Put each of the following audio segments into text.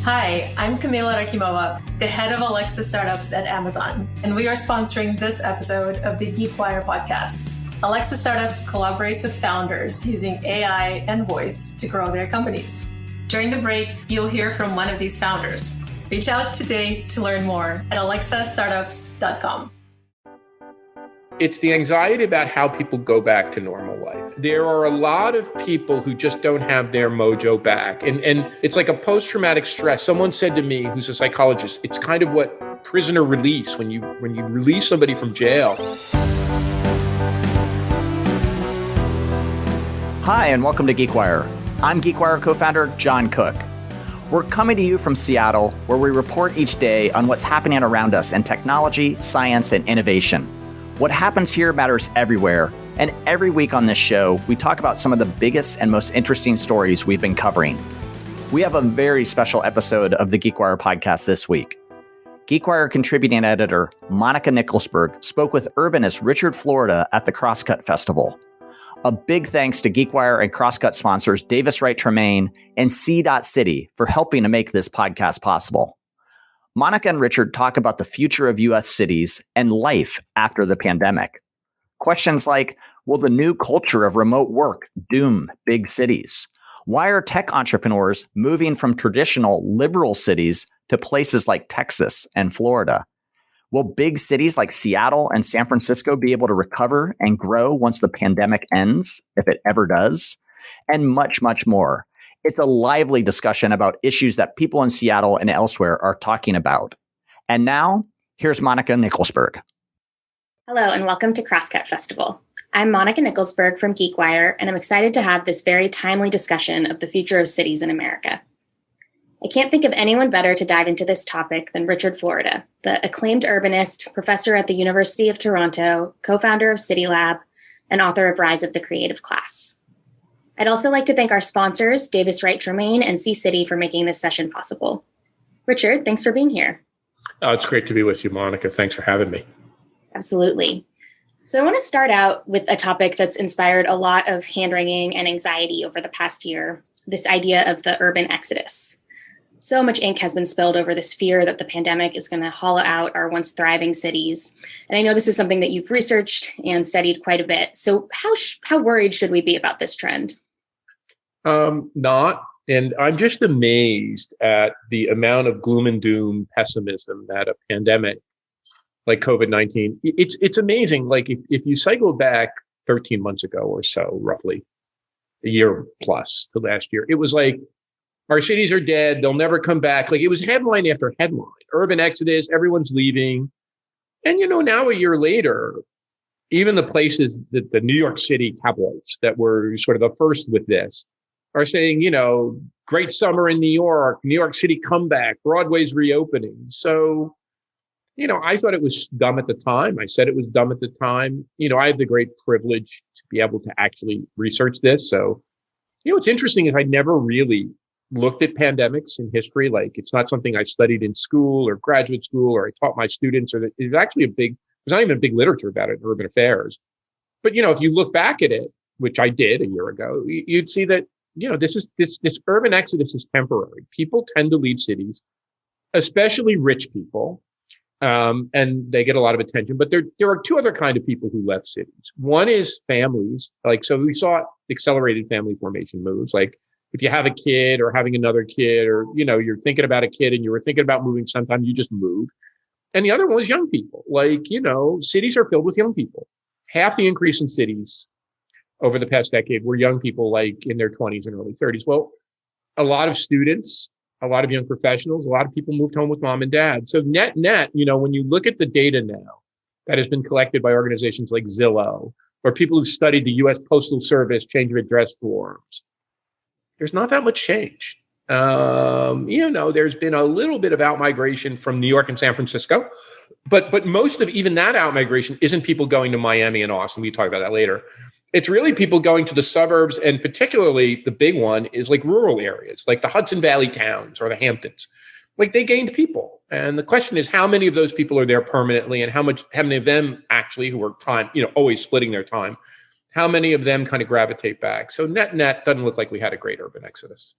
Hi, I'm Kamila Rakimova, the head of Alexa Startups at Amazon, and we are sponsoring this episode of the GeekWire podcast. Alexa Startups collaborates with founders using AI and voice to grow their companies. During the break, you'll hear from one of these founders. Reach out today to learn more at alexastartups.com. It's the anxiety about how people go back to normal life. There are a lot of people who just don't have their mojo back. And it's like a post-traumatic stress. Someone said to me, who's a psychologist, it's kind of what prisoner release, when you release somebody from jail. Hi, and welcome to GeekWire. I'm GeekWire co-founder John Cook. We're coming to you from Seattle, where we report each day on what's happening around us in technology, science, and innovation. What happens here matters everywhere, and every week on this show, we talk about some of the biggest and most interesting stories we've been covering. We have a very special episode of the GeekWire podcast this week. GeekWire contributing editor Monica Nicholsberg spoke with Urbanist Richard Florida at the Crosscut Festival. A big thanks to GeekWire and Crosscut sponsors Davis Wright Tremaine and C.City for helping to make this podcast possible. Monica and Richard talk about the future of U.S. cities and life after the pandemic. Questions like, will the new culture of remote work doom big cities? Why are tech entrepreneurs moving from traditional liberal cities to places like Texas and Florida? Will big cities like Seattle and San Francisco be able to recover and grow once the pandemic ends, if it ever does? And much, much more. It's a lively discussion about issues that people in Seattle and elsewhere are talking about. And now, here's Monica Nicholsberg. Hello, and welcome to Crosscut Festival. I'm Monica Nicholsberg from GeekWire, and I'm excited to have this very timely discussion of the future of cities in America. I can't think of anyone better to dive into this topic than Richard Florida, the acclaimed urbanist, professor at the University of Toronto, co-founder of CityLab, and author of Rise of the Creative Class. I'd also like to thank our sponsors, Davis Wright Tremaine and C.City, for making this session possible. Richard, thanks for being here. Oh, it's great to be with you, Monica. Thanks for having me. Absolutely. So I want to start out with a topic that's inspired a lot of hand-wringing and anxiety over the past year, this idea of the urban exodus. So much ink has been spilled over this fear that the pandemic is going to hollow out our once thriving cities. And I know this is something that you've researched and studied quite a bit. So how worried should we be about this trend? Not. And I'm just amazed at the amount of gloom and doom pessimism that a pandemic like COVID-19, it's amazing. Like if you cycle back 13 months ago or so, roughly a year plus to last year, it was like, our cities are dead. They'll never come back. Like it was headline after headline, urban exodus, everyone's leaving. And, now a year later, even the places that the New York City tabloids that were sort of the first with this are saying, great summer in New York City comeback, Broadway's reopening. So, I thought it was dumb at the time. I said it was dumb at the time. I have the great privilege to be able to actually research this. So, what's interesting is I never really looked at pandemics in history. Like it's not something I studied in school or graduate school, or I taught my students, or there's actually there's not even a big literature about it in urban affairs. But, if you look back at it, which I did a year ago, you'd see that, this urban exodus is temporary. People tend to leave cities, especially rich people. And they get a lot of attention, but there are two other kind of people who left cities. One is families. So we saw accelerated family formation moves. Like if you have a kid or having another kid, or, you're thinking about a kid and you were thinking about moving sometime, you just move. And the other one was young people. Like, cities are filled with young people. Half the increase in cities over the past decade were young people, like in their 20s and early 30s. Well, a lot of students, a lot of young professionals, a lot of people moved home with mom and dad. So net, when you look at the data now that has been collected by organizations like Zillow, or people who've studied the U.S. Postal Service change of address forms, there's not that much change. There's been a little bit of outmigration from New York and San Francisco, but most of even that outmigration isn't people going to Miami and Austin. We talk about that later. It's really people going to the suburbs, and particularly the big one is like rural areas, like the Hudson Valley towns or the Hamptons. Like they gained people. And the question is, how many of those people are there permanently, and how many of them actually who are always splitting their time, how many of them kind of gravitate back? So net doesn't look like we had a great urban exodus.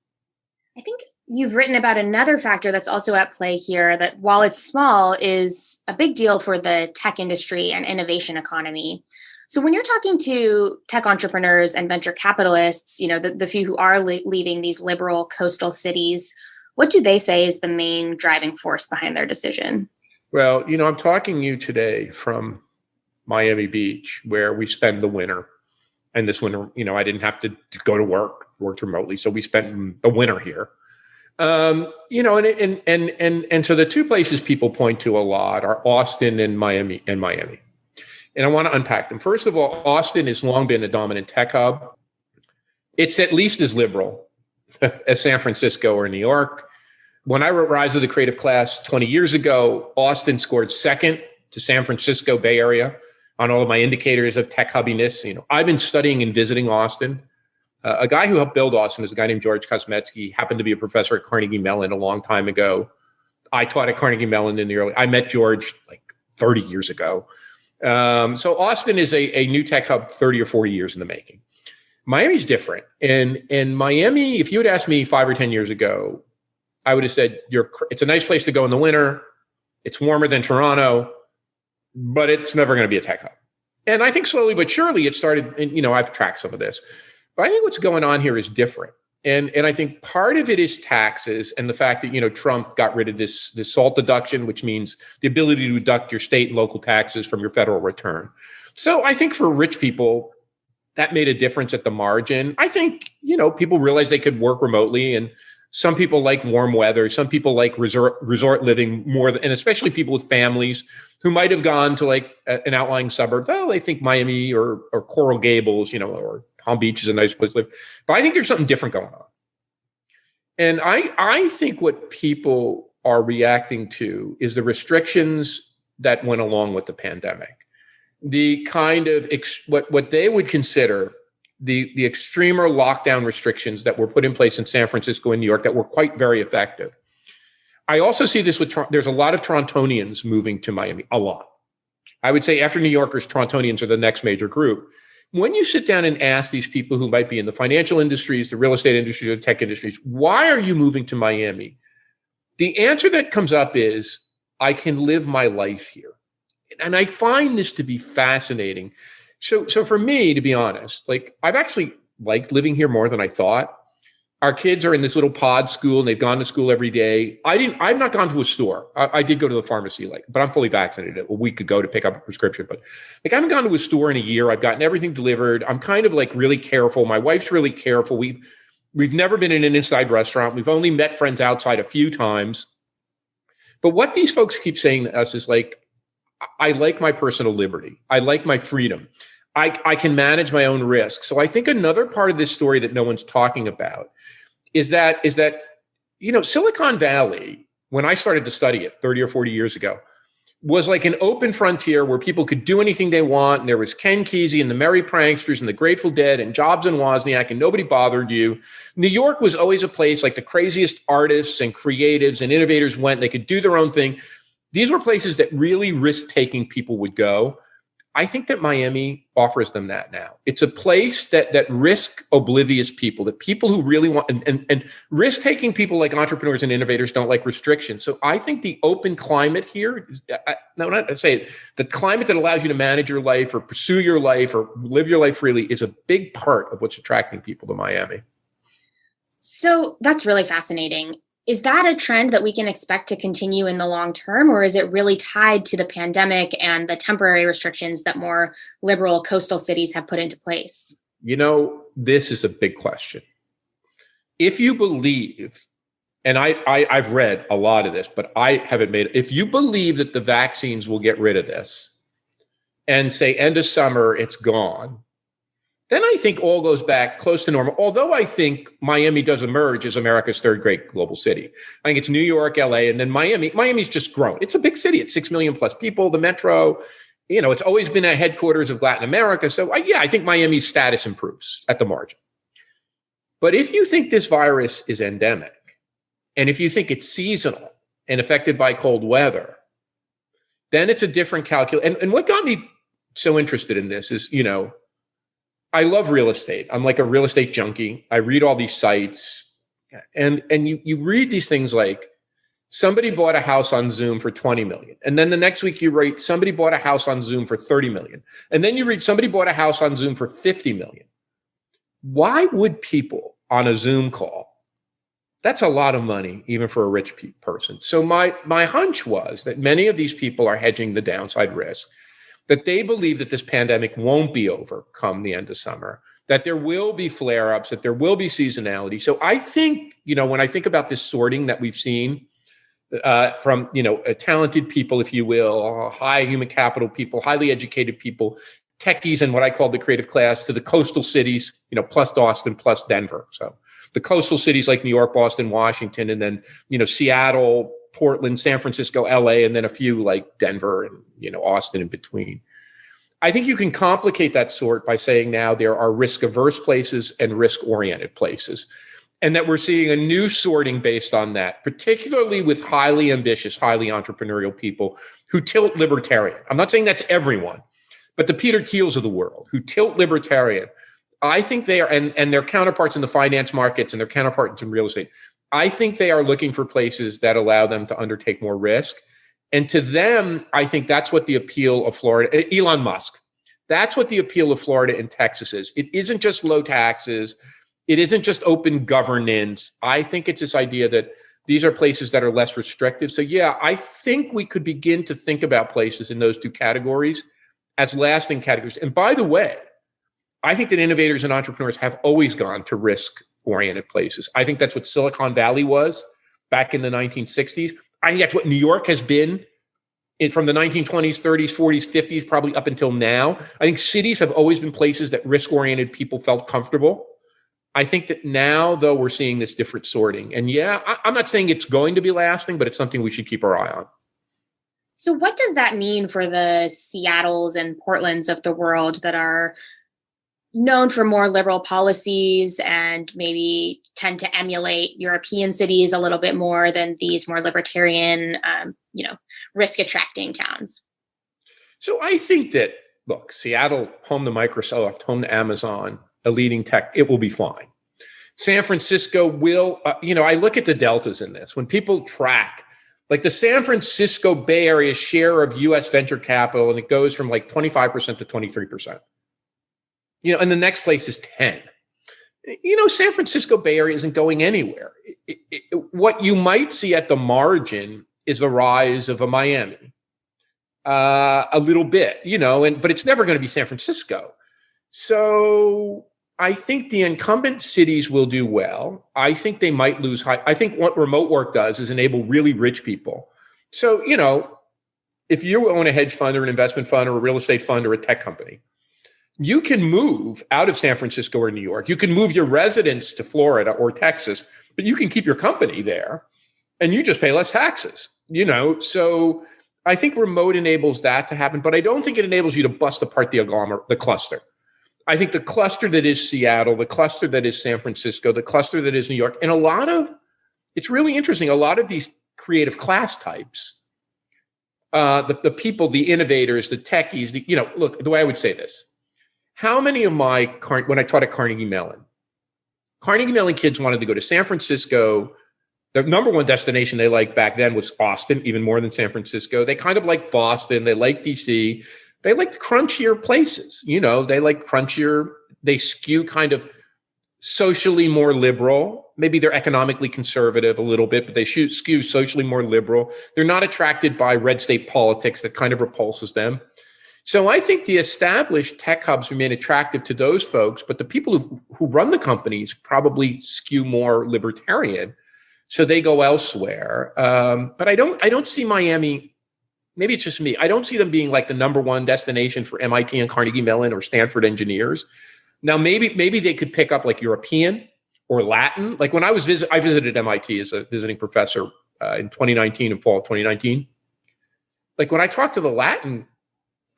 I think You've written about another factor that's also at play here that, while it's small, is a big deal for the tech industry and innovation economy. So when you're talking to tech entrepreneurs and venture capitalists, the few who are leaving these liberal coastal cities, what do they say is the main driving force behind their decision? Well, I'm talking to you today from Miami Beach, where we spend the winter. And this winter, I didn't have to go to worked remotely. So we spent a winter here. And so the two places people point to a lot are Austin and Miami. And I want to unpack them. First of all, Austin has long been a dominant tech hub. It's at least as liberal as San Francisco or New York. When I wrote Rise of the Creative Class 20 years ago, Austin scored second to San Francisco Bay Area on all of my indicators of tech hubbiness. I've been studying and visiting Austin. A guy who helped build Austin is a guy named George Kosmetsky. He happened to be a professor at Carnegie Mellon a long time ago. I taught at Carnegie Mellon I met George like 30 years ago. So Austin is a new tech hub 30 or 40 years in the making. Miami's different. And Miami, if you had asked me 5 or 10 years ago, I would have said, it's a nice place to go in the winter. It's warmer than Toronto, but it's never going to be a tech hub. And I think slowly but surely it started, and I've tracked some of this. But I think what's going on here is different. And I think part of it is taxes and the fact that, Trump got rid of this SALT deduction, which means the ability to deduct your state and local taxes from your federal return. So I think for rich people, that made a difference at the margin. I think, people realized they could work remotely, and some people like warm weather. Some people like resort living more, and especially people with families who might have gone to like an outlying suburb. Well, they think Miami or Coral Gables, or Palm Beach is a nice place to live. But I think there's something different going on. And I think what people are reacting to is the restrictions that went along with the pandemic. The kind of what they would consider the extremer lockdown restrictions that were put in place in San Francisco and New York that were quite very effective. I also see this there's a lot of Torontonians moving to Miami, a lot. I would say after New Yorkers, Torontonians are the next major group. When you sit down and ask these people who might be in the financial industries, the real estate industry, the tech industries, why are you moving to Miami? The answer that comes up is, I can live my life here. And I find this to be fascinating. So for me, to be honest, I've actually liked living here more than I thought. Our kids are in this little pod school and they've gone to school every day. I've not gone to a store. I did go to the pharmacy, but I'm fully vaccinated a week ago to pick up a prescription. But I haven't gone to a store in a year. I've gotten everything delivered. I'm kind of really careful. My wife's really careful. We've never been in an inside restaurant. We've only met friends outside a few times. But what these folks keep saying to us is I like my personal liberty. I like my freedom. I can manage my own risk. So I think another part of this story that no one's talking about is that Silicon Valley, when I started to study it 30 or 40 years ago, was like an open frontier where people could do anything they want. And there was Ken Kesey and the Merry Pranksters and the Grateful Dead and Jobs and Wozniak, and nobody bothered you. New York was always a place like the craziest artists and creatives and innovators went. They could do their own thing. These were places that really risk-taking people would go. I think that Miami offers them that now. It's a place that risk-oblivious people, that people who really want, and risk-taking people like entrepreneurs and innovators don't like restrictions. So I think the open climate here, the climate that allows you to manage your life or pursue your life or live your life freely is a big part of what's attracting people to Miami. So that's really fascinating. Is that a trend that we can expect to continue in the long term, or is it really tied to the pandemic and the temporary restrictions that more liberal coastal cities have put into place? This is a big question. If you believe, and I've read a lot of this, but I haven't made it. If you believe that the vaccines will get rid of this and say end of summer, it's gone, then I think all goes back close to normal. Although I think Miami does emerge as America's third great global city. I think it's New York, LA, and then Miami. Miami's just grown. It's a big city. It's 6 million plus people, the metro. It's always been a headquarters of Latin America. So I think Miami's status improves at the margin. But if you think this virus is endemic, and if you think it's seasonal and affected by cold weather, then it's a different calculus. And what got me so interested in this is, I love real estate. I'm like a real estate junkie. I read all these sites. And you read these things like, somebody bought a house on Zoom for 20 million. And then the next week you write, somebody bought a house on Zoom for 30 million. And then you read, somebody bought a house on Zoom for 50 million. Why would people on a Zoom call? That's a lot of money, even for a rich person. So my hunch was that many of these people are hedging the downside risk, that they believe that this pandemic won't be over come the end of summer, that there will be flare-ups, that there will be seasonality. So I think, when I think about this sorting that we've seen, from, talented people, if you will, high human capital people, highly educated people, techies and what I call the creative class, to the coastal cities, plus Austin, plus Denver. So the coastal cities like New York, Boston, Washington, and then, Seattle, Portland, San Francisco, LA, and then a few like Denver and, Austin in between. I think you can complicate that sort by saying now there are risk-averse places and risk-oriented places. And that we're seeing a new sorting based on that, particularly with highly ambitious, highly entrepreneurial people who tilt libertarian. I'm not saying that's everyone, but the Peter Thiels of the world who tilt libertarian. I think they are, and their counterparts in the finance markets and their counterparts in real estate, I think they are looking for places that allow them to undertake more risk. And to them, I think that's what the appeal of Florida, Elon Musk, that's what the appeal of Florida and Texas is. It isn't just low taxes. It isn't just open governance. I think it's this idea that these are places that are less restrictive. So yeah, I think we could begin to think about places in those two categories as lasting categories. And by the way, I think that innovators and entrepreneurs have always gone to risk-oriented places. I think that's what Silicon Valley was back in the 1960s. I think that's what New York has been from the 1920s, 30s, 40s, 50s, probably up until now. I think cities have always been places that risk-oriented people felt comfortable. I think that now, though, we're seeing this different sorting. And yeah, I'm not saying it's going to be lasting, but it's something we should keep our eye on. So what does that mean for the Seattles and Portlands of the world that are known for more liberal policies and maybe tend to emulate European cities a little bit more than these more libertarian, risk-attracting towns? So I think that, look, Seattle, home to Microsoft, home to Amazon, a leading tech, it will be fine. San Francisco will, I look at the deltas in this. When people track, like the San Francisco Bay Area share of U.S. venture capital, and it goes from like 25% to 23%. And the next place is 10. San Francisco Bay Area isn't going anywhere. What you might see at the margin is the rise of a Miami, a little bit, but it's never going to be San Francisco. So I think the incumbent cities will do well. I think they might lose I think what remote work does is enable really rich people. So, if you own a hedge fund or an investment fund or a real estate fund or a tech company, you can move out of San Francisco or New York. You can move your residence to Florida or Texas, but you can keep your company there and you just pay less taxes, So I think remote enables that to happen, but I don't think it enables you to bust apart the cluster. I think the cluster that is Seattle, the cluster that is San Francisco, the cluster that is New York, and it's really interesting, a lot of these creative class types, the people, the innovators, the techies, look, the way I would say this, how many of when I taught at Carnegie Mellon kids wanted to go to San Francisco. The number one destination they liked back then was Austin, even more than San Francisco. They kind of liked Boston. They liked DC. They like crunchier places, they like crunchier, they skew kind of socially more liberal. Maybe they're economically conservative a little bit, but they skew socially more liberal. They're not attracted by red state politics that kind of repulses them. So I think the established tech hubs remain attractive to those folks, but the people who run the companies probably skew more libertarian. So they go elsewhere. But I don't see Miami. Maybe it's just me. I don't see them being like the number one destination for MIT and Carnegie Mellon or Stanford engineers. Now, maybe they could pick up like European or Latin. Like when I visited MIT as a visiting professor in 2019, in fall of 2019. Like when I talked to the Latin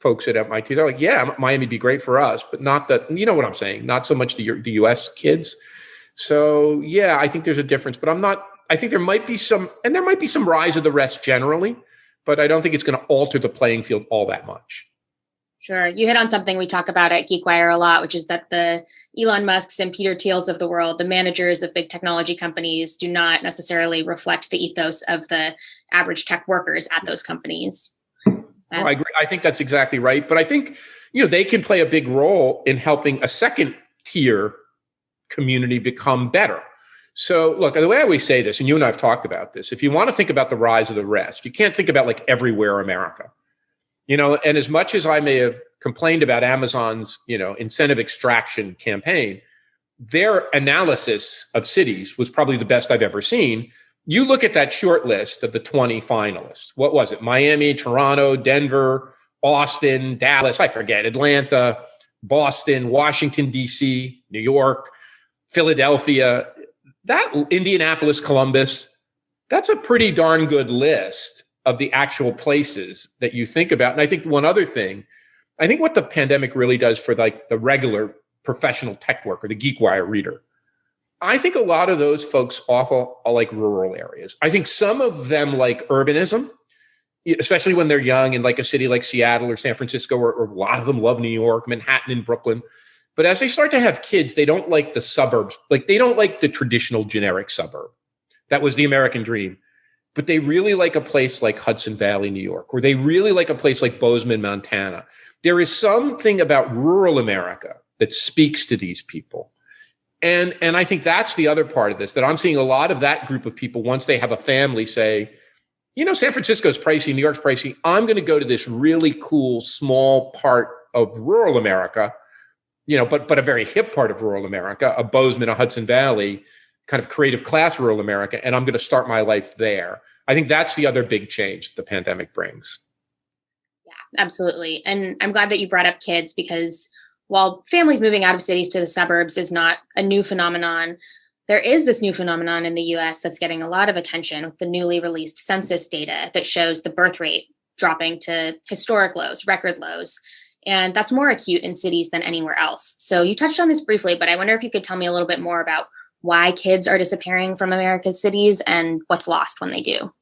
folks at MIT, they're like, yeah, Miami'd be great for us, but not that, you know what I'm saying? Not so much the US kids. So yeah, I think there's a difference, but I think there might be some rise of the rest generally. But I don't think it's going to alter the playing field all that much. Sure. You hit on something we talk about at GeekWire a lot, which is that the Elon Musks and Peter Thiels of the world, the managers of big technology companies, do not necessarily reflect the ethos of the average tech workers at those companies. I agree. I think that's exactly right. But I think, they can play a big role in helping a second tier community become better. So look, the way I always say this, and you and I have talked about this, if you want to think about the rise of the rest, you can't think about like everywhere America. And as much as I may have complained about Amazon's, incentive extraction campaign, their analysis of cities was probably the best I've ever seen. You look at that short list of the 20 finalists. What was it? Miami, Toronto, Denver, Austin, Dallas, I forget, Atlanta, Boston, Washington, D.C., New York, Philadelphia, that Indianapolis, Columbus. That's a pretty darn good list of the actual places that you think about. And I think one other thing, I think what the pandemic really does for like the regular professional tech worker, the GeekWire reader, I think a lot of those folks awful are like rural areas. I think some of them like urbanism, especially when they're young in like a city like Seattle or San Francisco, or a lot of them love New York, Manhattan and Brooklyn. But as they start to have kids, they don't like the suburbs. Like they don't like the traditional generic suburb. That was the American dream. But they really like a place like Hudson Valley, New York, or they really like a place like Bozeman, Montana. There is something about rural America that speaks to these people. And I think that's the other part of this, that I'm seeing a lot of that group of people, once they have a family, say, San Francisco's pricey, New York's pricey. I'm going to go to this really cool, small part of rural America, but a very hip part of rural America, a Bozeman, a Hudson Valley, kind of creative class rural America, and I'm going to start my life there. I think that's the other big change the pandemic brings. Yeah, absolutely. And I'm glad that you brought up kids, because while families moving out of cities to the suburbs is not a new phenomenon, there is this new phenomenon in the US that's getting a lot of attention with the newly released census data that shows the birth rate dropping to historic lows, record lows. And that's more acute in cities than anywhere else. So you touched on this briefly, but I wonder if you could tell me a little bit more about why kids are disappearing from America's cities and what's lost when they do.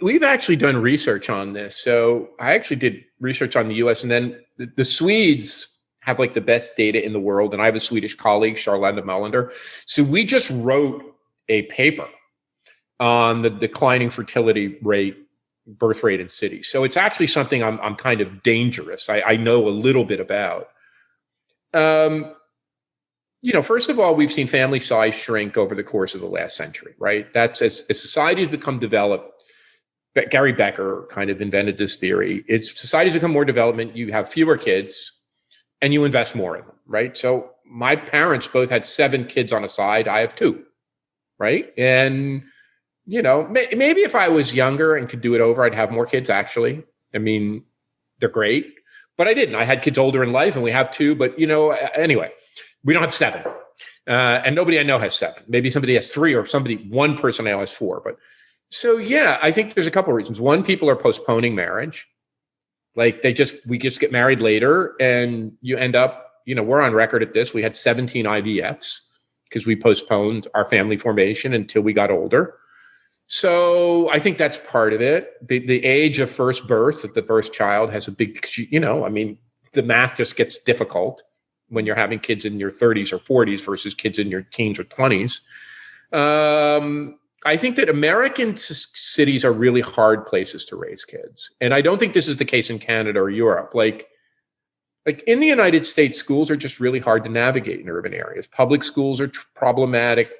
We've actually done research on this. So I actually did research on the US, and then the Swedes have like the best data in the world. And I have a Swedish colleague, Charlanda Melander. So we just wrote a paper on the declining fertility rate, birth rate in cities. So it's actually something I'm kind of dangerous. I know a little bit about. First of all, we've seen family size shrink over the course of the last century, right? That's as society has become developed. Gary Becker kind of invented this theory. It's society's become more development. You have fewer kids and you invest more in them, right? So my parents both had 7 kids on a side. I have 2, right? And, maybe if I was younger and could do it over, I'd have more kids, actually. I mean, they're great, but I didn't. I had kids older in life and we have 2, but, anyway. We don't have 7. And nobody I know has 7. Maybe somebody has 3, or one person I know has 4. But so, yeah, I think there's a couple of reasons. One, people are postponing marriage. Like we just get married later, and you end up, we're on record at this. We had 17 IVFs because we postponed our family formation until we got older. So I think that's part of it. The age of first birth of the first child has a big, the math just gets difficult when you're having kids in your 30s or 40s versus kids in your teens or 20s. I think that American cities are really hard places to raise kids. And I don't think this is the case in Canada or Europe. Like in the United States, schools are just really hard to navigate in urban areas. Public schools are problematic.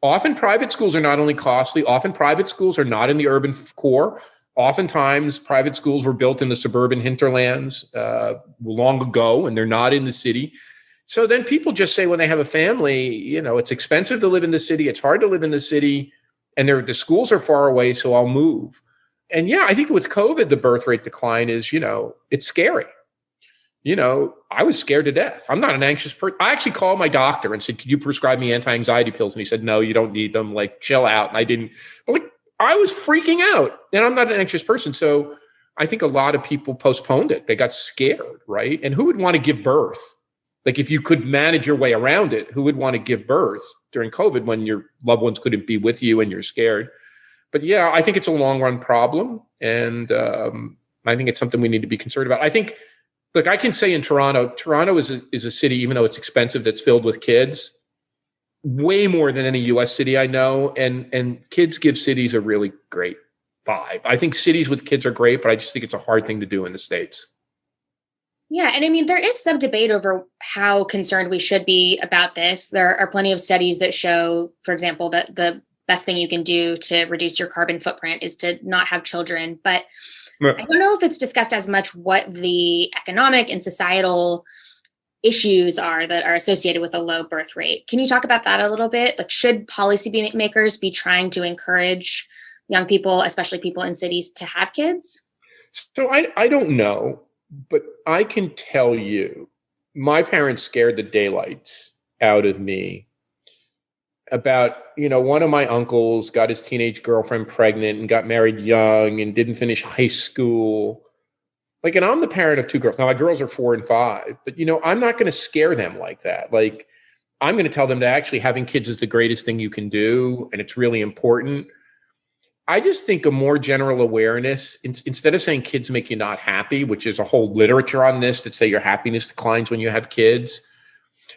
Often private schools are not only costly, often private schools are not in the urban core. Oftentimes, private schools were built in the suburban hinterlands long ago, and they're not in the city. So then people just say when they have a family, it's expensive to live in the city. It's hard to live in the city, and the schools are far away, so I'll move. And yeah, I think with COVID, the birth rate decline is, it's scary. I was scared to death. I'm not an anxious person. I actually called my doctor and said, "Could you prescribe me anti-anxiety pills?" And he said, "No, you don't need them. Like, chill out." And I didn't. I was freaking out, and I'm not an anxious person. So I think a lot of people postponed it. They got scared, right? And who would want to give birth? Like, if you could manage your way around it, who would want to give birth during COVID when your loved ones couldn't be with you and you're scared? But yeah, I think it's a long run problem. And I think it's something we need to be concerned about. I think look, I can say in Toronto is a city, even though it's expensive, that's filled with kids, way more than any US city I know. And kids give cities a really great vibe. I think cities with kids are great, but I just think it's a hard thing to do in the States. Yeah. And I mean, there is some debate over how concerned we should be about this. There are plenty of studies that show, for example, that the best thing you can do to reduce your carbon footprint is to not have children. But I don't know if it's discussed as much what the economic and societal issues are that are associated with a low birth rate. Can you talk about that a little bit? Like, should policymakers be trying to encourage young people, especially people in cities, to have kids? So I don't know. But I can tell you, my parents scared the daylights out of me about, one of my uncles got his teenage girlfriend pregnant and got married young and didn't finish high school. Like, and I'm the parent of two girls. Now, my girls are 4 and 5, but, I'm not going to scare them like that. Like, I'm going to tell them that actually having kids is the greatest thing you can do, and it's really important. I just think a more general awareness, instead of saying kids make you not happy, which is a whole literature on this that say your happiness declines when you have kids.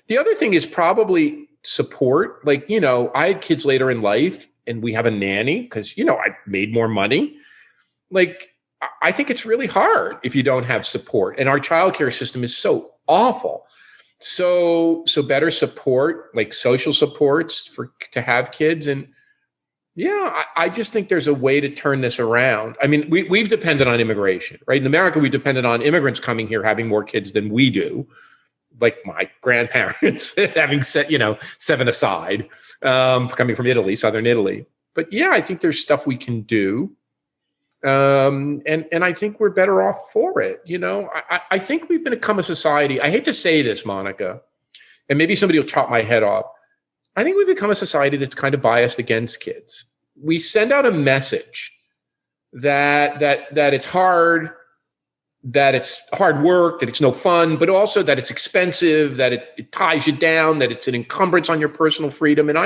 The other thing is probably support. Like, I had kids later in life and we have a nanny because, I made more money. Like, I think it's really hard if you don't have support. And our childcare system is so awful. So better support, like social supports to have kids. And yeah, I just think there's a way to turn this around. I mean, we've depended on immigration, right? In America, we depended on immigrants coming here, having more kids than we do. Like my grandparents having set, 7 aside, coming from Italy, Southern Italy. But yeah, I think there's stuff we can do. And I think we're better off for it. I think we've become a society. I hate to say this, Monica, and maybe somebody will chop my head off. I think we've become a society that's kind of biased against kids. We send out a message that it's hard, that it's hard work, that it's no fun, but also that it's expensive, that it ties you down, that it's an encumbrance on your personal freedom. And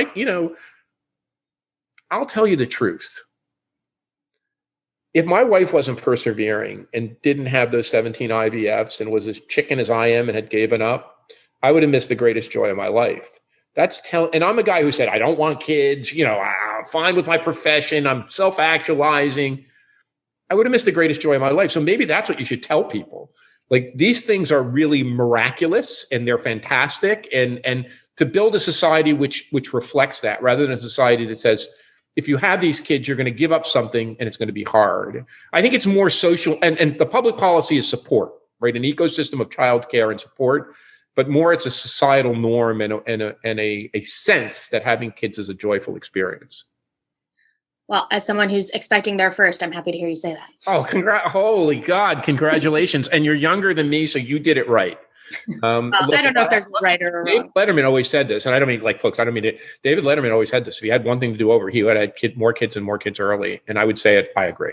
I'll tell you the truth. If my wife wasn't persevering and didn't have those 17 IVFs and was as chicken as I am and had given up, I would have missed the greatest joy of my life. And I'm a guy who said, I don't want kids, I'm fine with my profession, I'm self-actualizing. I would have missed the greatest joy of my life. So maybe that's what you should tell people. Like, these things are really miraculous and they're fantastic. And to build a society which reflects that, rather than a society that says, if you have these kids, you're going to give up something and it's going to be hard. I think it's more social, and the public policy is support, right? An ecosystem of childcare and support. But more, it's a societal norm and a sense that having kids is a joyful experience. Well, as someone who's expecting their first, I'm happy to hear you say that. Oh, holy God, congratulations. And you're younger than me, so you did it right. Well, I don't know if there's right or wrong. David Letterman always said this, and I don't mean folks, I don't mean it. David Letterman always had this. If he had one thing to do over, he would have had more kids and more kids early. And I would say it, I agree.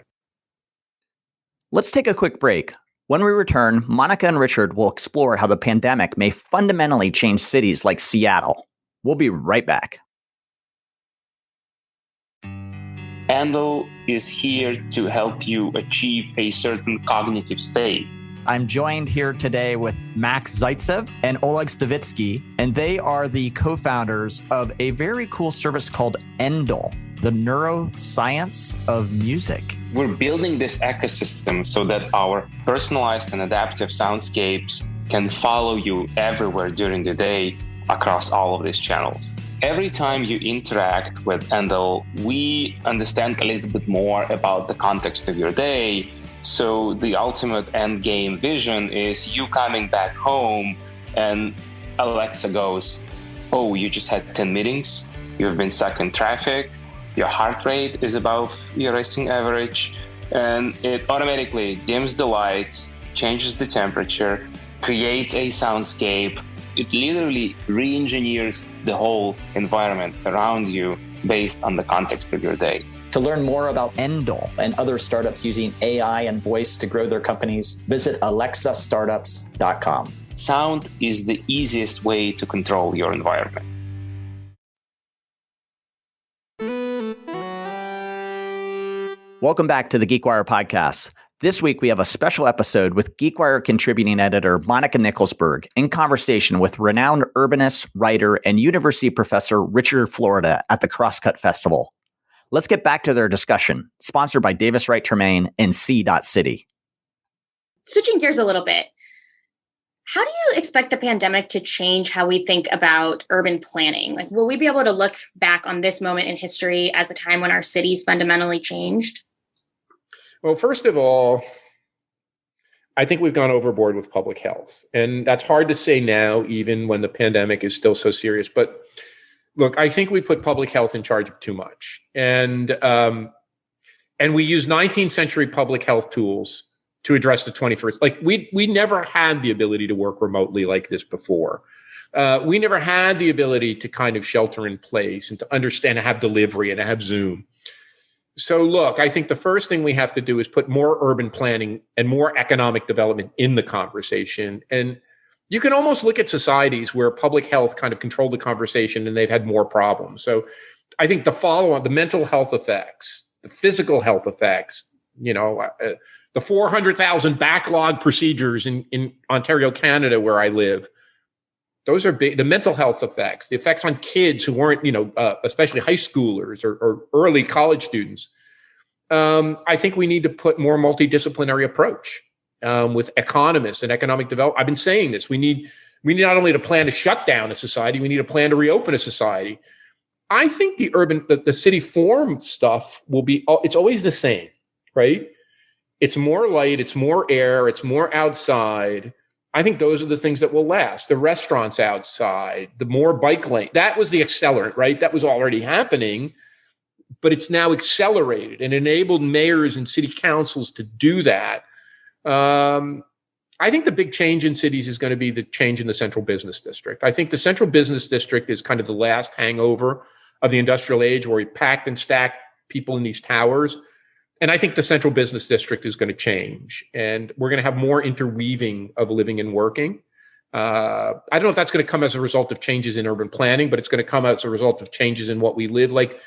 Let's take a quick break. When we return, Monica and Richard will explore how the pandemic may fundamentally change cities like Seattle. We'll be right back. Andal is here to help you achieve a certain cognitive state. I'm joined here today with Max Zaitsev and Oleg Stavitsky, and they are the co-founders of a very cool service called Endal, the neuroscience of music. We're building this ecosystem so that our personalized and adaptive soundscapes can follow you everywhere during the day across all of these channels. Every time you interact with Endal, we understand a little bit more about the context of your day. So the ultimate end game vision is you coming back home and Alexa goes, oh, you just had 10 meetings, you've been stuck in traffic, your heart rate is above your resting average, and it automatically dims the lights, changes the temperature, creates a soundscape. It literally re-engineers the whole environment around you based on the context of your day. To learn more about Endal and other startups using AI and voice to grow their companies, visit alexastartups.com. Sound is the easiest way to control your environment. Welcome back to the GeekWire podcast. This week, we have a special episode with GeekWire contributing editor Monica Nicholsberg in conversation with renowned urbanist, writer, and university professor Richard Florida at the Crosscut Festival. Let's get back to their discussion, sponsored by Davis Wright Tremaine and C.City. Switching gears a little bit, how do you expect the pandemic to change how we think about urban planning? Like, will we be able to look back on this moment in history as a time when our cities fundamentally changed? Well, first of all, I think we've gone overboard with public health. And that's hard to say now, even when the pandemic is still so serious. But look, I think we put public health in charge of too much. And we use 19th century public health tools to address the 21st. Like we never had the ability to work remotely like this before. We never had the ability to kind of shelter in place and to understand and have delivery and to have Zoom. So look, I think the first thing we have to do is put more urban planning and more economic development in the conversation. And you can almost look at societies where public health kind of controlled the conversation and they've had more problems. So I think the follow-on, the mental health effects, the physical health effects, the 400,000 backlog procedures in Ontario, Canada, where I live, those are big. The mental health effects, the effects on kids who weren't, especially high schoolers or early college students. I think we need to put more multidisciplinary approach with economists and economic development. I've been saying this. We need not only to plan to shut down a society, we need to plan to reopen a society. I think the city form stuff it's always the same, right? It's more light, it's more air, it's more outside. I think those are the things that will last. The restaurants outside, the more bike lane. That was the accelerant, right? That was already happening, but it's now accelerated and enabled mayors and city councils to do that. I think the big change in cities is going to be the change in the central business district. I think the central business district is kind of the last hangover of the industrial age where we packed and stacked people in these towers. And I think the central business district is going to change, and we're going to have more interweaving of living and working. I don't know if that's going to come as a result of changes in urban planning, but it's going to come as a result of changes in what we live. Like,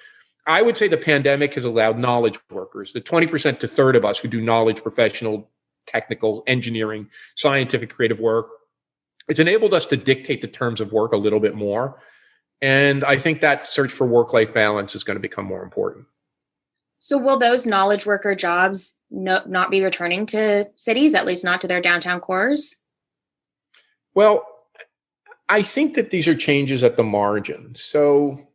I would say the pandemic has allowed knowledge workers, the 20% to third of us who do knowledge, professional, technical, engineering, scientific, creative work. It's enabled us to dictate the terms of work a little bit more. And I think that search for work-life balance is going to become more important. So will those knowledge worker jobs not be returning to cities, at least not to their downtown cores? Well, I think that these are changes at the margin. So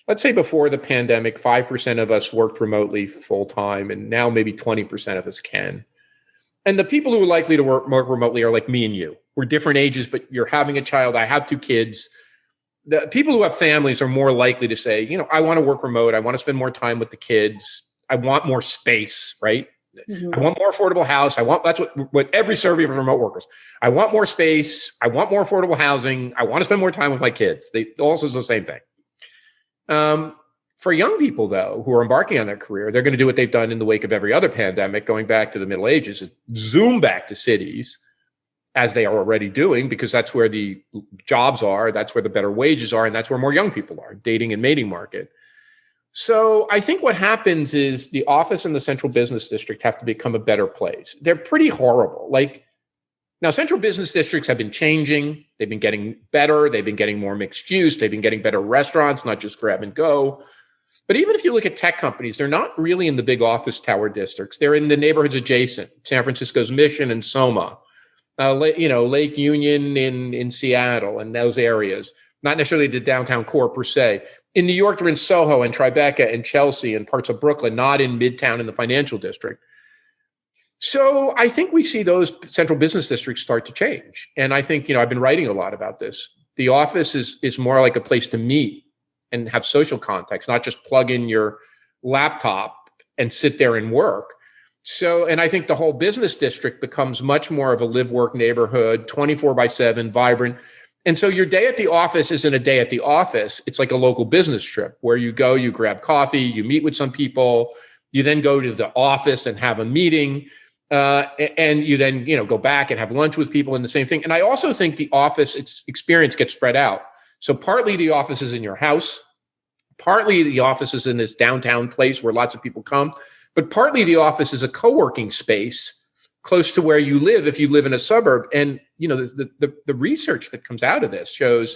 let's say before the pandemic, 5% of us worked remotely full time, and now maybe 20% of us can. And the people who are likely to work remotely are like me and you. We're different ages, but you're having a child. I have 2 kids. The people who have families are more likely to say, I want to work remote. I want to spend more time with the kids. I want more space, right? Mm-hmm. I want more affordable house. That's what every survey of remote workers. I want more space. I want more affordable housing. I want to spend more time with my kids. They also is the same thing. For young people, though, who are embarking on their career, they're going to do what they've done in the wake of every other pandemic, going back to the Middle Ages, zoom back to cities, as they are already doing, because that's where the jobs are, that's where the better wages are, and that's where more young people are, dating and mating market. So I think what happens is the office and the central business district have to become a better place. They're pretty horrible. Now, central business districts have been changing. They've been getting better. They've been getting more mixed use. They've been getting better restaurants, not just grab and go. But even if you look at tech companies, they're not really in the big office tower districts. They're in the neighborhoods adjacent, San Francisco's Mission and Soma. Lake Union in Seattle and those areas, not necessarily the downtown core per se. In New York, they're in Soho and Tribeca and Chelsea and parts of Brooklyn, not in Midtown in the financial district. So I think we see those central business districts start to change. And I think, I've been writing a lot about this. The office is more like a place to meet and have social context, not just plug in your laptop and sit there and work. So, and I think the whole business district becomes much more of a live-work neighborhood, 24/7, vibrant. And so your day at the office isn't a day at the office. It's like a local business trip where you go, you grab coffee, you meet with some people, you then go to the office and have a meeting, and you then, go back and have lunch with people and the same thing. And I also think the office experience gets spread out. So partly the office is in your house, partly the office is in this downtown place where lots of people come. but partly the office is a co-working space close to where you live if you live in a suburb. And, the research that comes out of this shows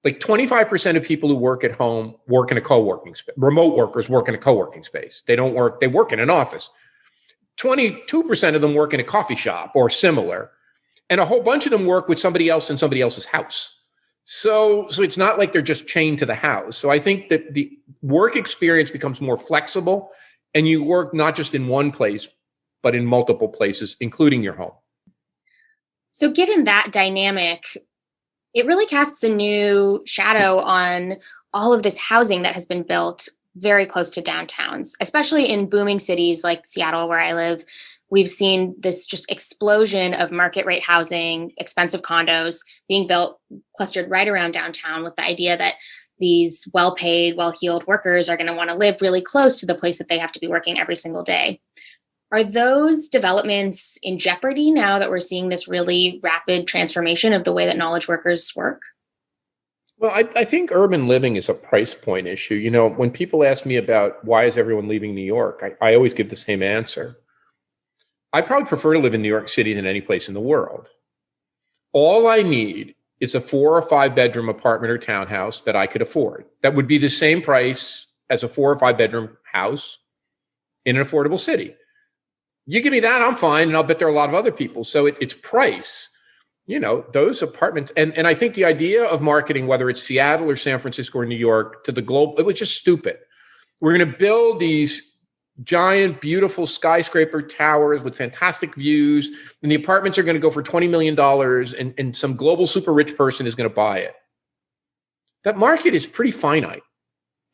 like 25% of people who work at home work in a co-working space. Remote workers work in a co-working space. They work in an office. 22% of them work in a coffee shop or similar. And a whole bunch of them work with somebody else in somebody else's house. So it's not like they're just chained to the house. So I think that the work experience becomes more flexible and you work not just in one place, but in multiple places, including your home. So given that dynamic, it really casts a new shadow on all of this housing that has been built very close to downtowns, especially in booming cities like Seattle, where I live. We've seen this just explosion of market rate housing, expensive condos being built, clustered right around downtown, with the idea that these well-paid, well-heeled workers are going to want to live really close to the place that they have to be working every single day. Are those developments in jeopardy now that we're seeing this really rapid transformation of the way that knowledge workers work? Well, I think urban living is a price point issue. When people ask me about why is everyone leaving New York, I always give the same answer. I probably prefer to live in New York City than any place in the world. All I need is a 4 or 5 bedroom apartment or townhouse that I could afford. That would be the same price as a 4 or 5 bedroom house in an affordable city. You give me that, I'm fine. And I'll bet there are a lot of other people. So it's price, those apartments. And I think the idea of marketing, whether it's Seattle or San Francisco or New York, to the globe, it was just stupid. We're going to build these giant, beautiful skyscraper towers with fantastic views, and the apartments are going to go for $20 million, and some global super rich person is going to buy it. That market is pretty finite.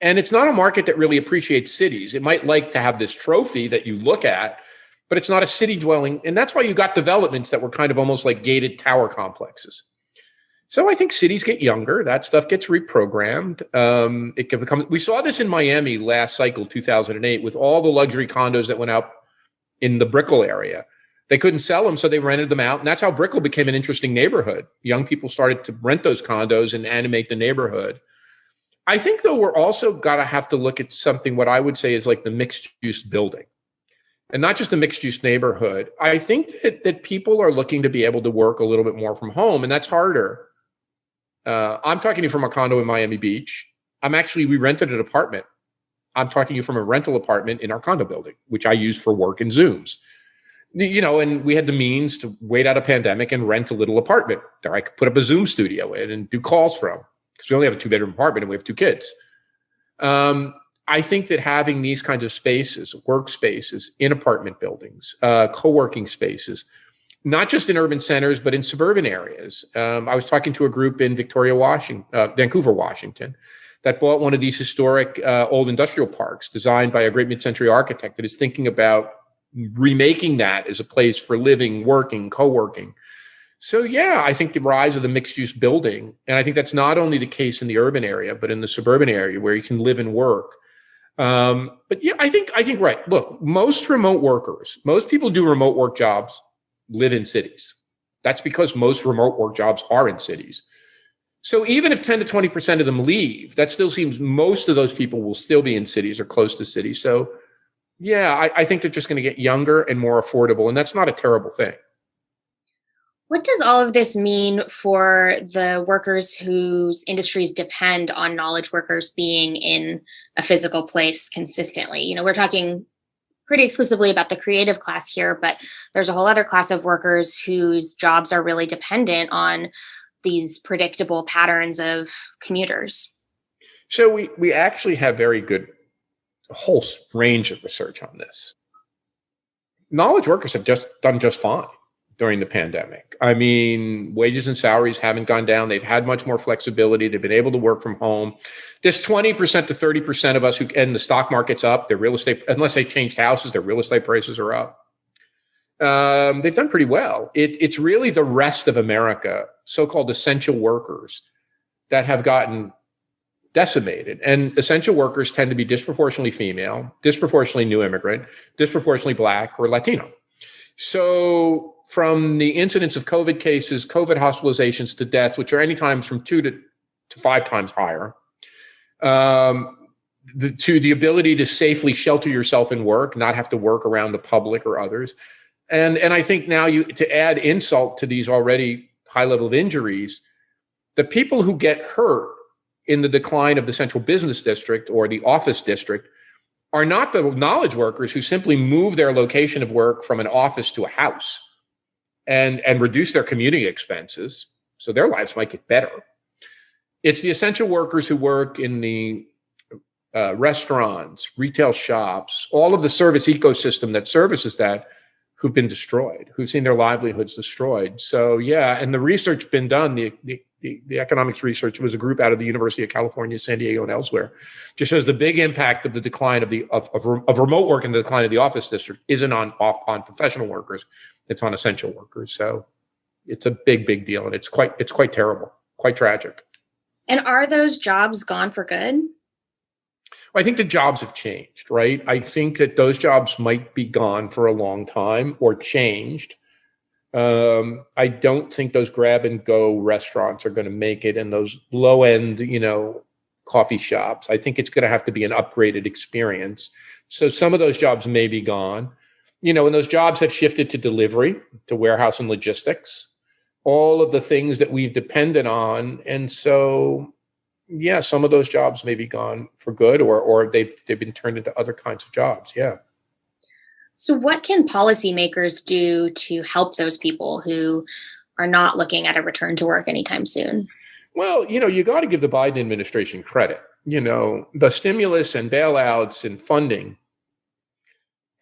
And it's not a market that really appreciates cities. It might like to have this trophy that you look at, but it's not a city dwelling. And that's why you got developments that were kind of almost like gated tower complexes. So I think cities get younger. That stuff gets reprogrammed. It can become. We saw this in Miami last cycle, 2008, with all the luxury condos that went up in the Brickell area. They couldn't sell them, so they rented them out. And that's how Brickell became an interesting neighborhood. Young people started to rent those condos and animate the neighborhood. I think, though, we're also got to have to look at something, what I would say is like the mixed-use building. And not just the mixed-use neighborhood. I think that people are looking to be able to work a little bit more from home, and that's harder. I'm talking to you from a condo in Miami Beach. We rented an apartment. I'm talking to you from a rental apartment in our condo building, which I use for work and Zooms. And we had the means to wait out a pandemic and rent a little apartment that I could put up a Zoom studio in and do calls from, because we only have a 2-bedroom apartment and we have 2 kids. I think that having these kinds of spaces, workspaces in apartment buildings, co-working spaces, not just in urban centers, but in suburban areas. I was talking to a group in Vancouver, Washington, that bought one of these historic old industrial parks designed by a great mid-century architect that is thinking about remaking that as a place for living, working, co-working. So yeah, I think the rise of the mixed-use building, and I think that's not only the case in the urban area, but in the suburban area where you can live and work. But yeah, I think right. Look, most remote workers, most people do remote work jobs, live in cities. That's because most remote work jobs are in cities. So even if 10 to 20% of them leave, that still seems most of those people will still be in cities or close to cities. So yeah, I think they're just going to get younger and more affordable, and that's not a terrible thing. What does all of this mean for the workers whose industries depend on knowledge workers being in a physical place consistently? We're talking pretty exclusively about the creative class here, but there's a whole other class of workers whose jobs are really dependent on these predictable patterns of commuters. So we actually have very good, a whole range of research on this. Knowledge workers have done just fine during the pandemic. I mean, wages and salaries haven't gone down. They've had much more flexibility. They've been able to work from home. There's 20% to 30% of us and the stock market's up. Their real estate, unless they changed houses, their real estate prices are up. They've done pretty well. It's really the rest of America, so-called essential workers, that have gotten decimated. And essential workers tend to be disproportionately female, disproportionately new immigrant, disproportionately Black or Latino. So from the incidence of COVID cases, COVID hospitalizations to deaths, which are any times from 2 to 5 times higher, the ability to safely shelter yourself in work, not have to work around the public or others. And I think now to add insult to these already high level of injuries, the people who get hurt in the decline of the central business district or the office district are not the knowledge workers who simply move their location of work from an office to a house and reduce their commuting expenses, so their lives might get better. It's the essential workers who work in the restaurants, retail shops, all of the service ecosystem that services that, who've been destroyed, who've seen their livelihoods destroyed. So yeah, and the research been done, the economics research was a group out of the University of California, San Diego, and elsewhere, just shows the big impact of the decline of remote work and the decline of the office district isn't on professional workers, it's on essential workers. So it's a big deal, and it's quite terrible, quite tragic. And are those jobs gone for good? I think the jobs have changed, right? I think that those jobs might be gone for a long time or changed. I don't think those grab and go restaurants are going to make it, and those low end, coffee shops. I think it's going to have to be an upgraded experience. So some of those jobs may be gone, and those jobs have shifted to delivery, to warehouse and logistics, all of the things that we've depended on. And so, yeah, some of those jobs may be gone for good, or they've been turned into other kinds of jobs. Yeah. So what can policymakers do to help those people who are not looking at a return to work anytime soon? Well, you got to give the Biden administration credit. The stimulus and bailouts and funding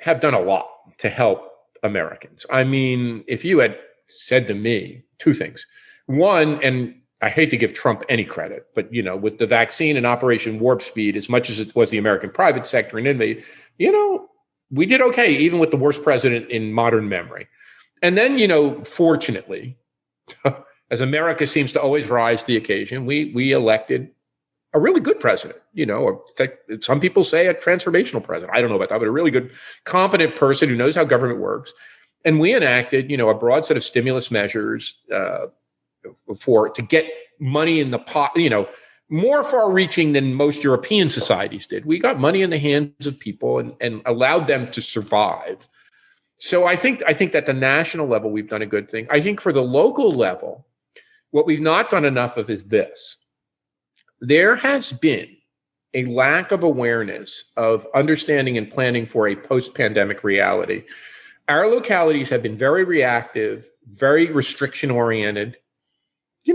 have done a lot to help Americans. I mean, if you had said to me two things. One, and I hate to give Trump any credit, but, with the vaccine and Operation Warp Speed, as much as it was the American private sector and innovate, we did okay, even with the worst president in modern memory. And then, fortunately, as America seems to always rise to the occasion, we elected a really good president, or some people say a transformational president. I don't know about that, but a really good, competent person who knows how government works. And we enacted, a broad set of stimulus measures to get money in the pot, more far-reaching than most European societies did. We got money in the hands of people and allowed them to survive. So I think that the national level, we've done a good thing. I think for the local level, what we've not done enough of is this. There has been a lack of awareness of understanding and planning for a post-pandemic reality. Our localities have been very reactive, very restriction-oriented.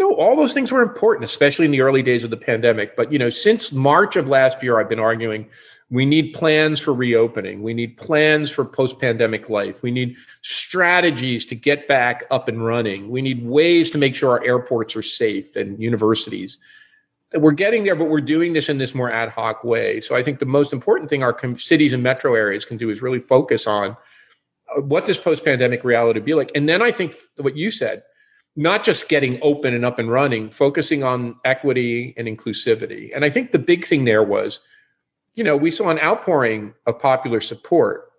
All those things were important, especially in the early days of the pandemic. But, since March of last year, I've been arguing we need plans for reopening. We need plans for post-pandemic life. We need strategies to get back up and running. We need ways to make sure our airports are safe and universities. We're getting there, but we're doing this in this more ad hoc way. So I think the most important thing our cities and metro areas can do is really focus on what this post-pandemic reality would be like. And then I think what you said, not just getting open and up and running, focusing on equity and inclusivity. And I think the big thing there was, we saw an outpouring of popular support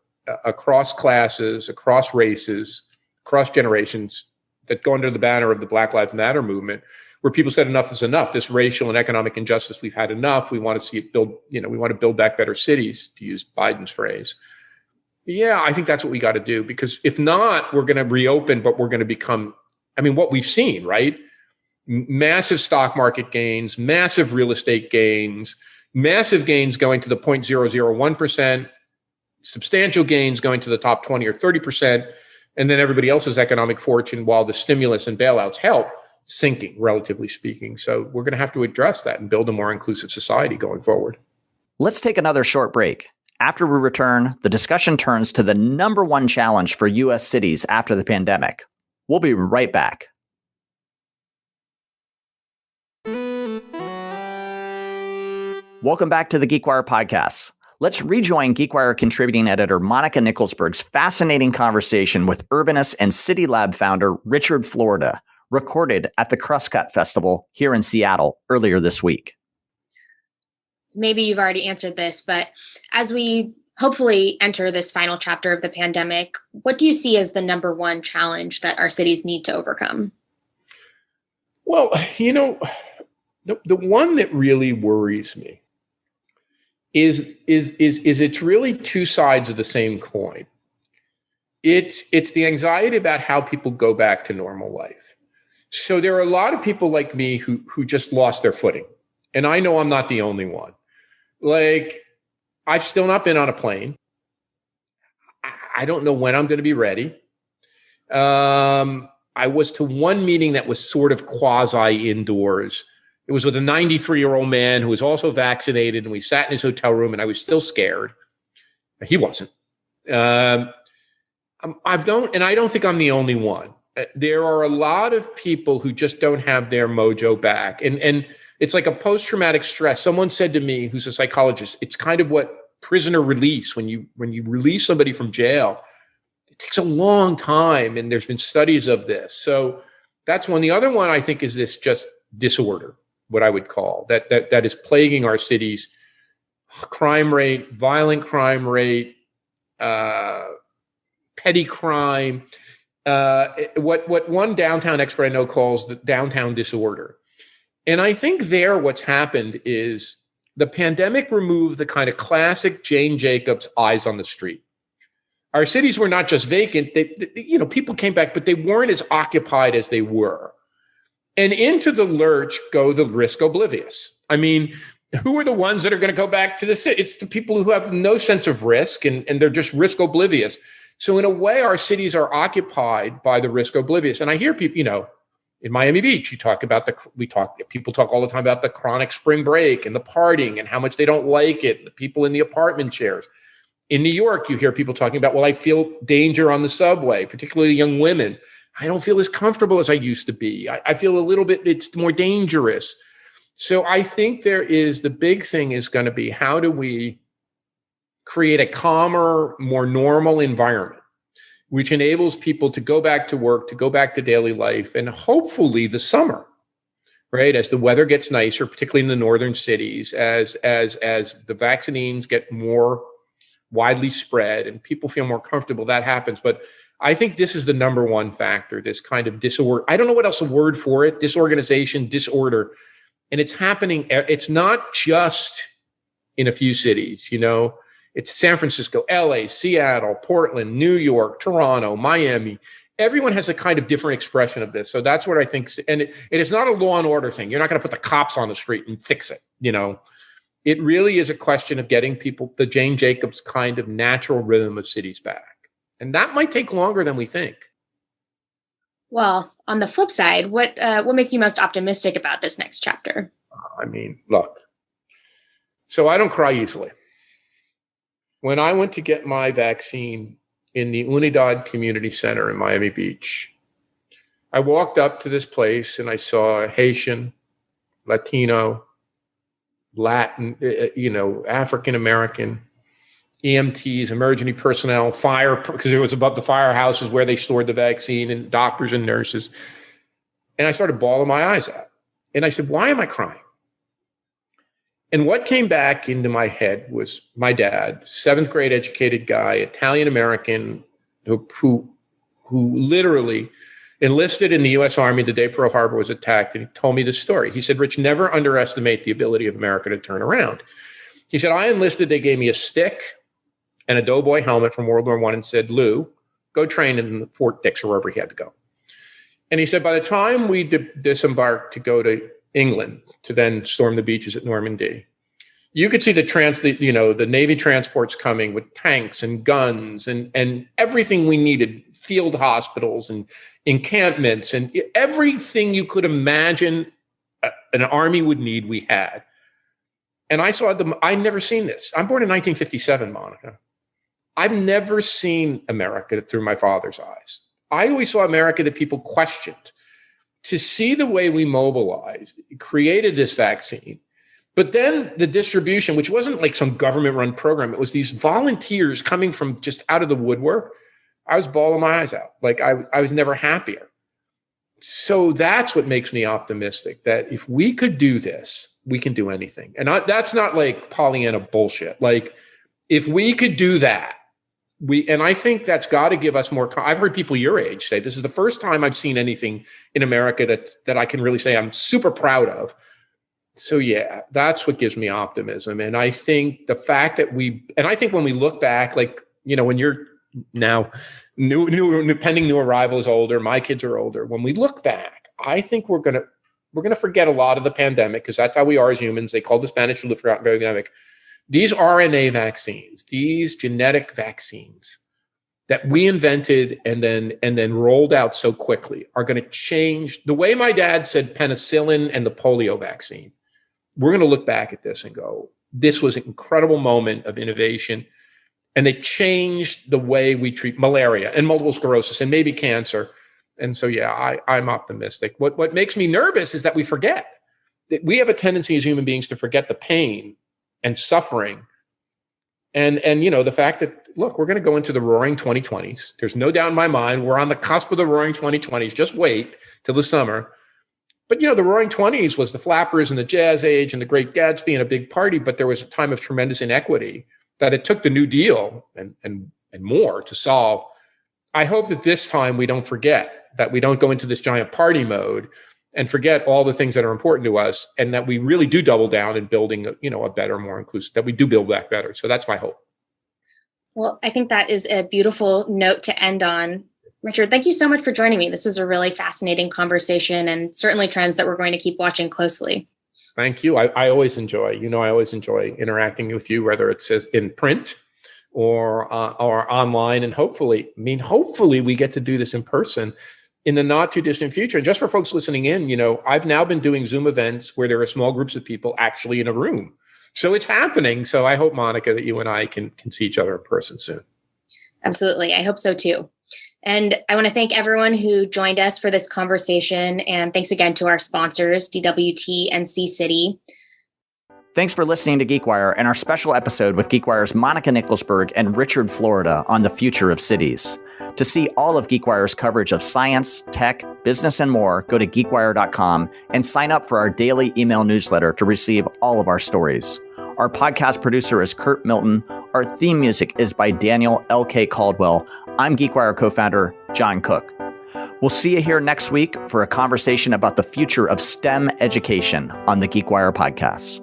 across classes, across races, across generations that go under the banner of the Black Lives Matter movement, where people said enough is enough. This racial and economic injustice, we've had enough. We want to see it build, we want to build back better cities, to use Biden's phrase. Yeah, I think that's what we got to do, because if not, we're going to reopen, but we're going to become, what we've seen, right? Massive stock market gains, massive real estate gains, massive gains going to the 0.001%, substantial gains going to the top 20 or 30%, and then everybody else's economic fortune, while the stimulus and bailouts help, sinking, relatively speaking. So we're going to have to address that and build a more inclusive society going forward. Let's take another short break. After we return, the discussion turns to the number one challenge for U.S. cities after the pandemic. We'll be right back. Welcome back to the GeekWire podcast. Let's rejoin GeekWire contributing editor Monica Nicholsberg's fascinating conversation with Urbanist and City Lab founder Richard Florida, recorded at the Crosscut Festival here in Seattle earlier this week. So maybe you've already answered this, but as we hopefully enter this final chapter of the pandemic, what do you see as the number one challenge that our cities need to overcome? Well, the one that really worries me is it's really two sides of the same coin. It's the anxiety about how people go back to normal life. So there are a lot of people like me who just lost their footing. And I know I'm not the only one. Like, I've still not been on a plane. I don't know when I'm going to be ready. I was to one meeting that was sort of quasi indoors. It was with a 93-year-old man who was also vaccinated, and we sat in his hotel room, and I was still scared. He wasn't. I don't think I'm the only one. There are a lot of people who just don't have their mojo back, and it's like a post-traumatic stress. Someone said to me, who's a psychologist, it's kind of what prisoner release, when you release somebody from jail, it takes a long time, and there's been studies of this. So that's one. The other one, I think, is this just disorder, what I would call that is plaguing our cities. Crime rate, violent crime rate, petty crime, what one downtown expert I know calls the downtown disorder. And I think what's happened is the pandemic removed the kind of classic Jane Jacobs eyes on the street. Our cities were not just vacant. People came back, but they weren't as occupied as they were. And into the lurch go the risk oblivious. I mean, who are the ones that are going to go back to the city? It's the people who have no sense of risk, and they're just risk oblivious. So in a way, our cities are occupied by the risk oblivious. And I hear people, in Miami Beach, people talk all the time about the chronic spring break and the partying and how much they don't like it, the people in the apartment chairs. In New York, you hear people talking about, well, I feel danger on the subway, particularly young women. I don't feel as comfortable as I used to be. I feel a little bit, it's more dangerous. So I think the big thing is going to be, how do we create a calmer, more normal environment, which enables people to go back to work, to go back to daily life, and hopefully the summer, right? As the weather gets nicer, particularly in the northern cities, as the vaccines get more widely spread and people feel more comfortable, that happens. But I think this is the number one factor, this kind of disorder. I don't know what else a word for it, disorganization, disorder. And it's happening. It's not just in a few cities, It's San Francisco, LA, Seattle, Portland, New York, Toronto, Miami. Everyone has a kind of different expression of this. So that's what I think. And it is not a law and order thing. You're not going to put the cops on the street and fix it, It really is a question of getting people the Jane Jacobs kind of natural rhythm of cities back. And that might take longer than we think. Well, on the flip side, what makes you most optimistic about this next chapter? Look, so I don't cry easily. When I went to get my vaccine in the Unidad Community Center in Miami Beach, I walked up to this place and I saw a Haitian, Latino, Latin, African-American, EMTs, emergency personnel, fire, because it was above the firehouses where they stored the vaccine, and doctors and nurses. And I started bawling my eyes out. And I said, why am I crying? And what came back into my head was my dad, 7th grade educated guy, Italian-American, who literally enlisted in the U.S. Army the day Pearl Harbor was attacked. And he told me this story. He said, Rich, never underestimate the ability of America to turn around. He said, I enlisted, they gave me a stick and a doughboy helmet from World War I and said, Lou, go train in Fort Dix or wherever he had to go. And he said, by the time we disembarked to go to England to then storm the beaches at Normandy, you could see the Navy transports coming with tanks and guns and everything we needed, field hospitals and encampments and everything you could imagine an army would need, we had. And I saw I'd never seen this. I'm born in 1957, Monica. I've never seen America through my father's eyes. I always saw America that people questioned. To see the way we mobilized, created this vaccine, but then the distribution, which wasn't like some government-run program, it was these volunteers coming from just out of the woodwork. I was bawling my eyes out. Like I was never happier. So that's what makes me optimistic, that if we could do this, we can do anything. And that's not like Pollyanna bullshit. Like if we could do that, and I think that's got to give us more. I've heard people your age say this is the first time I've seen anything in America that I can really say I'm super proud of. So yeah, that's what gives me optimism. And I think the fact that I think when we look back, like, when you're now pending new arrival is older, my kids are older. When we look back, I think we're going to forget a lot of the pandemic, because that's how we are as humans. They called the Spanish flu the forgotten pandemic. These RNA vaccines, these genetic vaccines that we invented and then rolled out so quickly are going to change the way my dad said penicillin and the polio vaccine. We're going to look back at this and go, this was an incredible moment of innovation. And they changed the way we treat malaria and multiple sclerosis and maybe cancer. And so, yeah, I'm optimistic. What makes me nervous is that we forget. That we have a tendency as human beings to forget the pain and suffering. And the fact that, look, we're going to go into the roaring 2020s. There's no doubt in my mind we're on the cusp of the roaring 2020s. Just wait till the summer. But, the roaring 20s was the flappers and the jazz age and the Great Gatsby and a big party. But there was a time of tremendous inequity that it took the New Deal and more to solve. I hope that this time we don't forget, that we don't go into this giant party mode and forget all the things that are important to us, and that we really do double down in building, a better, more inclusive, that we do build back better. So that's my hope. Well, I think that is a beautiful note to end on. Richard, thank you so much for joining me. This was a really fascinating conversation, and certainly trends that we're going to keep watching closely. Thank you. I always enjoy, I always enjoy interacting with you, whether it's in print or online. And hopefully we get to do this in person in the not too distant future. And just for folks listening in, I've now been doing Zoom events where there are small groups of people actually in a room. So it's happening. So I hope, Monica, that you and I can see each other in person soon. Absolutely. I hope so too. And I want to thank everyone who joined us for this conversation. And thanks again to our sponsors, DWT and C-City. Thanks for listening to GeekWire and our special episode with GeekWire's Monica Nickelsburg and Richard Florida on the future of cities. To see all of GeekWire's coverage of science, tech, business, and more, go to geekwire.com and sign up for our daily email newsletter to receive all of our stories. Our podcast producer is Kurt Milton. Our theme music is by Daniel L.K. Caldwell. I'm GeekWire co-founder John Cook. We'll see you here next week for a conversation about the future of STEM education on the GeekWire podcast.